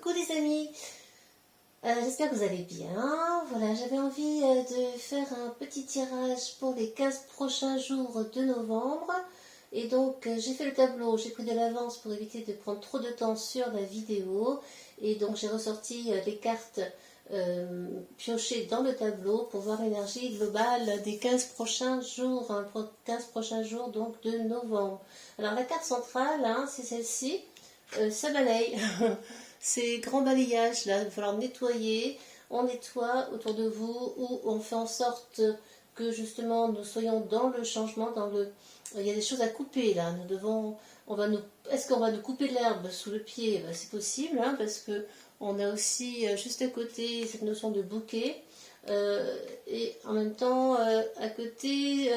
Coucou les amis, j'espère que vous allez bien. Voilà, j'avais envie de faire un petit tirage pour les 15 prochains jours de novembre. Et donc j'ai fait le tableau, j'ai pris de l'avance pour éviter de prendre trop de temps sur la vidéo. Et donc j'ai ressorti les cartes piochées dans le tableau pour voir l'énergie globale des 15 prochains jours, 15 prochains jours donc de novembre. Alors la carte centrale, c'est celle-ci. Ça balaye, c'est grand balayage là, il va falloir nettoyer, on nettoie autour de vous ou on fait en sorte que justement nous soyons dans le changement, il y a des choses à couper là, est-ce qu'on va nous couper de l'herbe sous le pied? Ben, c'est possible parce que on a aussi juste à côté cette notion de bouquet. Et en même temps, à côté,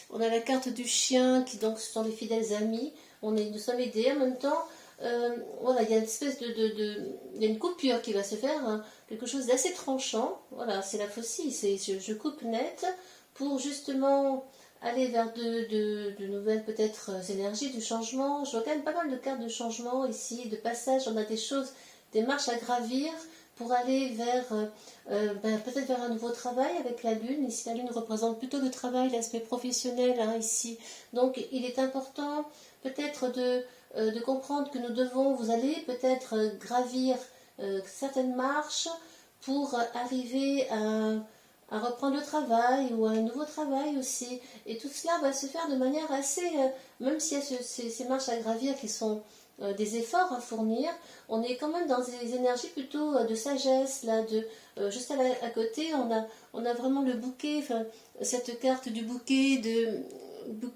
on a la carte du chien qui donc ce sont les fidèles amis. Nous sommes aidés en même temps. Voilà, il y a une espèce il y a une coupure qui va se faire, quelque chose d'assez tranchant. Voilà, c'est la faucille, je coupe net pour justement aller vers de nouvelles peut-être énergies du changement. Je vois quand même pas mal de cartes de changement ici, de passage. On a des choses, des marches à gravir pour aller vers peut-être vers un nouveau travail avec la lune. Ici la lune représente plutôt le travail, l'aspect professionnel ici. Donc il est important peut-être de comprendre que vous allez peut-être gravir certaines marches pour arriver à reprendre le travail ou à un nouveau travail aussi. Et tout cela va se faire de manière assez, même s'il y a ces marches à gravir qui sont des efforts à fournir, on est quand même dans des énergies plutôt de sagesse. Là, juste à côté, on a vraiment le bouquet, cette carte du bouquet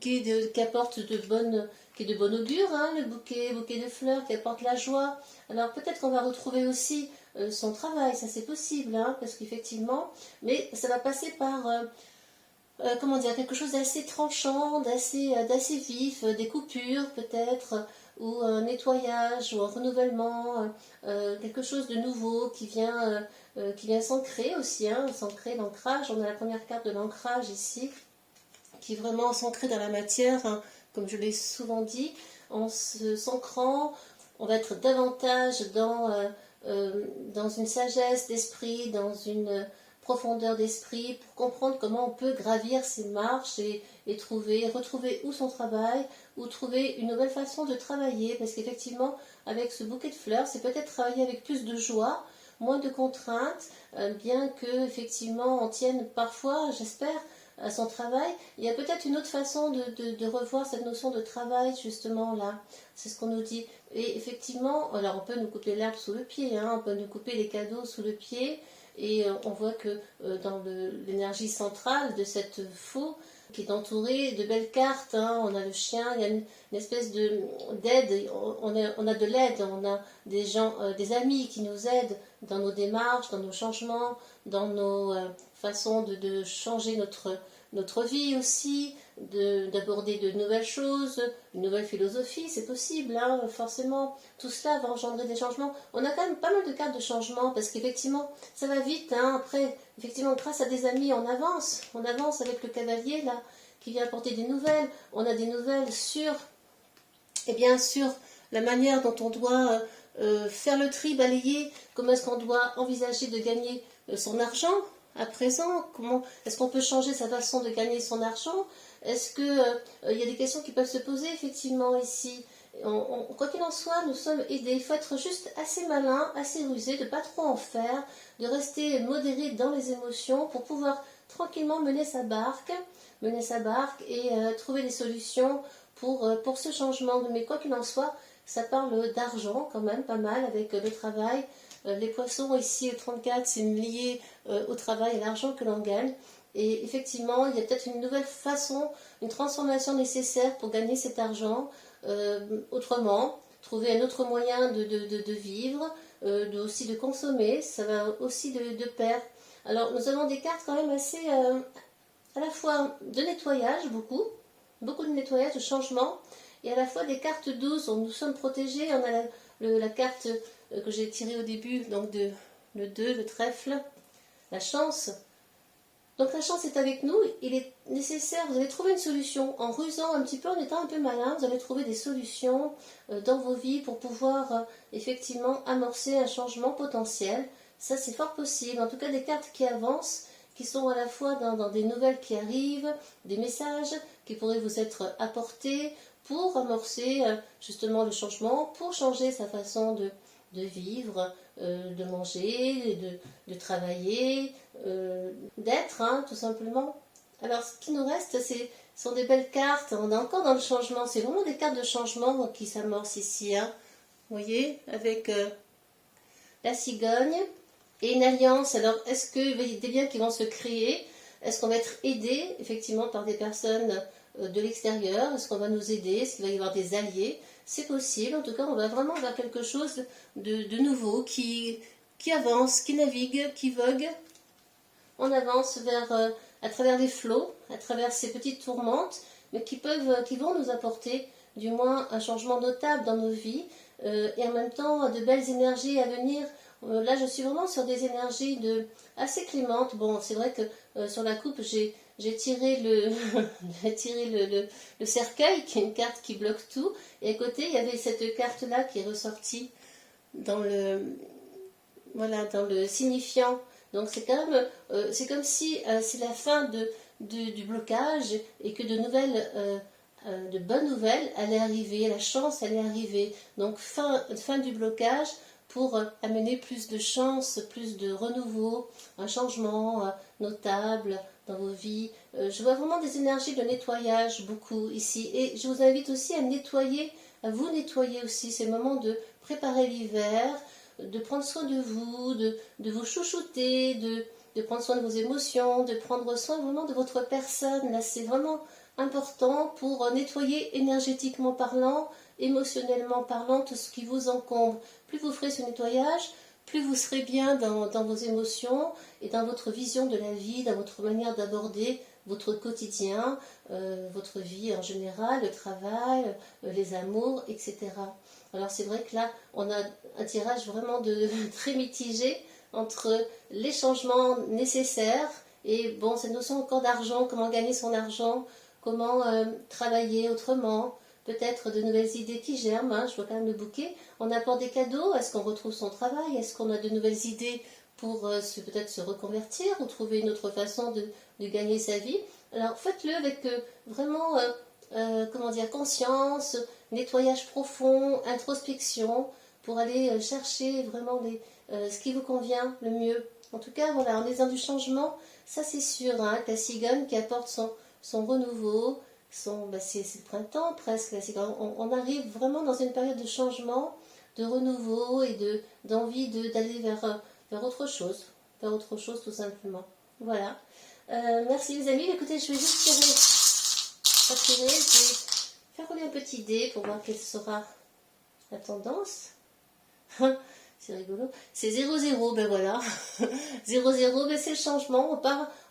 qui apporte qui est de bon augure, le bouquet de fleurs qui apporte la joie. Alors peut-être qu'on va retrouver aussi son travail, ça c'est possible, parce qu'effectivement, mais ça va passer par comment dire, quelque chose d'assez tranchant, d'assez vif, des coupures peut-être, ou un nettoyage, ou un renouvellement, quelque chose de nouveau qui vient s'ancrer aussi, s'ancrer, l'ancrage. On a la première carte de l'ancrage ici, qui est vraiment s'ancrer dans la matière, comme je l'ai souvent dit, en s'ancrant, on va être davantage dans une sagesse d'esprit, dans une profondeur d'esprit, pour comprendre comment on peut gravir ces marches et retrouver où son travail, ou trouver une nouvelle façon de travailler, parce qu'effectivement, avec ce bouquet de fleurs, c'est peut-être travailler avec plus de joie, moins de contraintes, bien que effectivement on tienne parfois, j'espère, à son travail. Il y a peut-être une autre façon de revoir cette notion de travail justement là, c'est ce qu'on nous dit. Et effectivement, alors on peut nous couper l'herbe sous le pied, on peut nous couper les cadeaux sous le pied, et on voit que dans l'énergie centrale de cette faux qui est entourée de belles cartes, on a le chien, il y a une espèce d'aide, on a de l'aide, on a des gens, des amis qui nous aident dans nos démarches, dans nos changements, dans nos façons de changer notre vie aussi, d'aborder de nouvelles choses, une nouvelle philosophie, c'est possible, forcément, tout cela va engendrer des changements. On a quand même pas mal de cartes de changement, parce qu'effectivement, ça va vite, après, effectivement, grâce à des amis, on avance avec le cavalier, là, qui vient apporter des nouvelles. On a des nouvelles sur, et bien sûr, la manière dont on doit faire le tri, balayer, comment est-ce qu'on doit envisager de gagner son argent à présent, comment est-ce qu'on peut changer sa façon de gagner son argent? Est-ce que il y a des questions qui peuvent se poser effectivement ici? Quoi qu'il en soit, nous sommes aidés. Il faut être juste assez malin, assez rusé, de ne pas trop en faire, de rester modéré dans les émotions pour pouvoir tranquillement mener sa barque et trouver des solutions pour ce changement. Mais quoi qu'il en soit, ça parle d'argent quand même pas mal avec le travail. Les poissons ici, le 34, c'est lié au travail et à l'argent que l'on gagne. Et effectivement, il y a peut-être une nouvelle façon, une transformation nécessaire pour gagner cet argent autrement, trouver un autre moyen de vivre, aussi de consommer, ça va aussi de pair. Alors nous avons des cartes quand même assez à la fois de nettoyage, beaucoup de nettoyage, de changement, et à la fois des cartes douces, où nous sommes protégés. On a la carte que j'ai tirée au début, donc le 2, le trèfle, la chance. Donc la chance est avec nous, il est nécessaire, vous allez trouver une solution. En rusant un petit peu, en étant un peu malin, vous allez trouver des solutions dans vos vies pour pouvoir effectivement amorcer un changement potentiel. Ça c'est fort possible, en tout cas des cartes qui avancent, qui sont à la fois dans des nouvelles qui arrivent, des messages qui pourraient vous être apportés pour amorcer justement le changement, pour changer sa façon de vivre, de manger, de travailler, d'être, hein, tout simplement. Alors, ce qui nous reste, sont des belles cartes. On est encore dans le changement. C'est vraiment des cartes de changement qui s'amorcent ici. Hein. Vous voyez, avec la cigogne et une alliance. Alors, est-ce qu'il y a des liens qui vont se créer? Est-ce qu'on va être aidé, effectivement, par des personnes de l'extérieur? Est-ce qu'on va nous aider? Est-ce qu'il va y avoir des alliés? C'est possible. En tout cas, on va vraiment vers quelque chose de nouveau qui avance, qui navigue, qui vogue. On avance vers, à travers les flots, à travers ces petites tourmentes, mais qui vont nous apporter du moins un changement notable dans nos vies et en même temps de belles énergies à venir. Là, je suis vraiment sur des énergies assez clémentes. Bon, c'est vrai que sur la coupe, j'ai tiré j'ai tiré le cercueil, qui est une carte qui bloque tout. Et à côté, il y avait cette carte-là qui est ressortie dans voilà, dans le signifiant. Donc c'est quand même, c'est comme si c'est la fin du blocage et que de bonnes nouvelles allaient arriver, la chance allait arriver. Donc fin du blocage pour amener plus de chance, plus de renouveau, un changement notable dans vos vies. Je vois vraiment des énergies de nettoyage beaucoup ici. Et je vous invite aussi à nettoyer, à vous nettoyer aussi. C'est le moment de préparer l'hiver, de prendre soin de vous, de vous chouchouter, de prendre soin de vos émotions, de prendre soin vraiment de votre personne. Là, c'est vraiment important pour nettoyer énergétiquement parlant, émotionnellement parlant, tout ce qui vous encombre. Plus vous ferez ce nettoyage, plus vous serez bien dans vos émotions et dans votre vision de la vie, dans votre manière d'aborder votre quotidien, votre vie en général, le travail, les amours, etc. Alors c'est vrai que là, on a un tirage vraiment très mitigé entre les changements nécessaires et bon, cette notion encore d'argent, comment gagner son argent, comment travailler autrement, peut-être de nouvelles idées qui germent, hein, je vois quand même le bouquet. On apporte des cadeaux, est-ce qu'on retrouve son travail, est-ce qu'on a de nouvelles idées pour peut-être se reconvertir ou trouver une autre façon de gagner sa vie. Alors faites-le avec vraiment comment dire, conscience, nettoyage profond, introspection, pour aller chercher vraiment ce qui vous convient le mieux. En tout cas, voilà, en est dans du changement, ça c'est sûr, hein, la cigogne qui apporte son renouveau, c'est le printemps presque, on arrive vraiment dans une période de changement, de renouveau et d'envie d'aller vers autre chose, tout simplement. Voilà. Merci les amis, écoutez, je vais juste tirer, je vais faire rouler un petit dé pour voir quelle sera la tendance. C'est rigolo. C'est 0-0, ben voilà. 0-0, ben c'est le changement.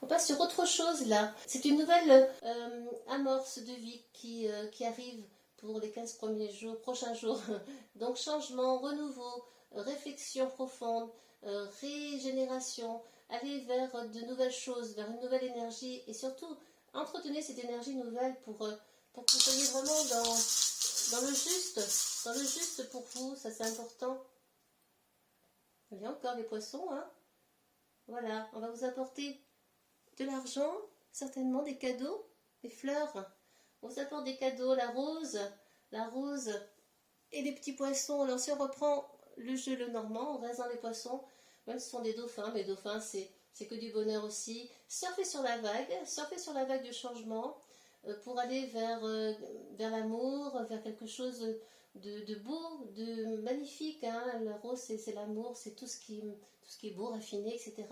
On passe sur autre chose là. C'est une nouvelle amorce de vie qui arrive pour les 15 prochains jours. Donc changement, renouveau, réflexion profonde, régénération, aller vers de nouvelles choses, vers une nouvelle énergie et surtout entretenez cette énergie nouvelle pour que vous soyez vraiment dans le juste pour vous, ça c'est important. Il y a encore des poissons, hein. Voilà, on va vous apporter de l'argent, certainement des cadeaux, des fleurs. On vous apporte des cadeaux, la rose et les petits poissons. Alors si on reprend le jeu le normand, on reste dans les poissons. Même ce sont des dauphins, mais dauphins c'est que du bonheur aussi. Surfez sur la vague du changement pour aller vers l'amour, vers quelque chose de beau, de magnifique. Hein. La rose, c'est l'amour, c'est tout ce qui est beau, raffiné, etc.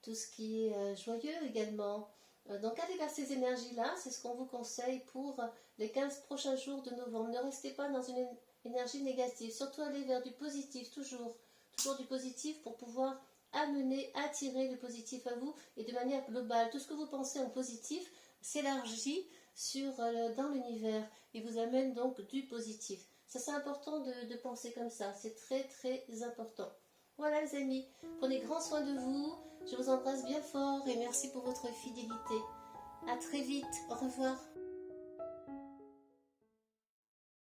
Tout ce qui est joyeux également. Donc allez vers ces énergies-là, c'est ce qu'on vous conseille pour les 15 prochains jours de novembre. Ne restez pas dans une énergie négative, surtout allez vers du positif, toujours du positif pour pouvoir attirer le positif à vous et de manière globale. Tout ce que vous pensez en positif s'élargit dans l'univers et vous amène donc du positif. Ça c'est important de penser comme ça, c'est très très important. Voilà les amis, prenez grand soin de vous, je vous embrasse bien fort et merci pour votre fidélité. À très vite, au revoir.